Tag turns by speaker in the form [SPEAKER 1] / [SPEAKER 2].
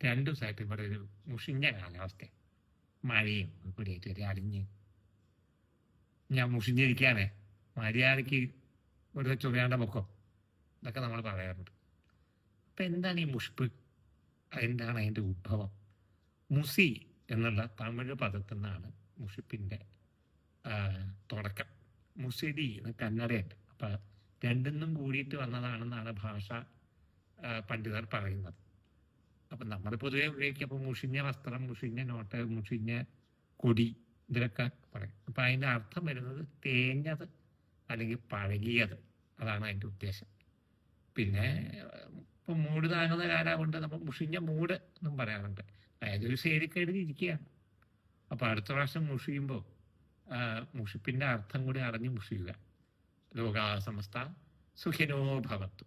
[SPEAKER 1] രണ്ടു ദിവസമായിട്ട് ഇവിടെ ഒരു മുഷിഞ്ഞ കാലാവസ്ഥ, മഴയും കൂടിയായിട്ട് ഒരു അടിഞ്ഞ് ഞാൻ മുഷിഞ്ഞിരിക്കാനേ മര്യാദയ്ക്ക് ഒരു ചുറിയാണ്ട പൊക്കോ ഇതൊക്കെ നമ്മൾ പറയാറുണ്ട്. അപ്പൊ എന്താണ് ഈ മുഷിപ്പ്? എന്താണ് അതിൻ്റെ ഉദ്ഭവം? മുസി എന്നുള്ള തമിഴ് പദത്തിൽ നിന്നാണ് മുഷിപ്പിൻ്റെ തുടക്കം. മുസിടി എന്ന് കന്നഡയുണ്ട്. അപ്പൊ രണ്ടിന്നും കൂടിയിട്ട് വന്നതാണെന്നാണ് ഭാഷ പണ്ഡിതർ പറയുന്നത്. അപ്പൊ നമ്മൾ പൊതുവെ ഉപയോഗിക്കുക അപ്പൊ മുഷിഞ്ഞ വസ്ത്രം, മുഷിഞ്ഞ നോട്ട്, മുഷിഞ്ഞ കൊടി ഇതിലൊക്കെ പറയും. അപ്പൊ അതിന്റെ അർത്ഥം വരുന്നത് തേഞ്ഞത് അല്ലെങ്കിൽ പഴകിയത്, അതാണ് അതിന്റെ ഉദ്ദേശം. പിന്നെ ഇപ്പൊ മൂട് താങ്ങുന്ന കാലാവുണ്ട്, നമ്മൾ മുഷിഞ്ഞ മൂട് എന്നും പറയാറുണ്ട്. അതായത് ഒരു ശരിക്കേട് ഇരിക്കുകയാണ്. അപ്പൊ അടുത്ത പ്രാവശ്യം മുഷിയുമ്പോൾ മുഷിപ്പിന്റെ അർത്ഥം കൂടി അറിഞ്ഞ് മുഷിയുക. ലോകാ സമസ്ത സുഖിനോ ഭവത്തു.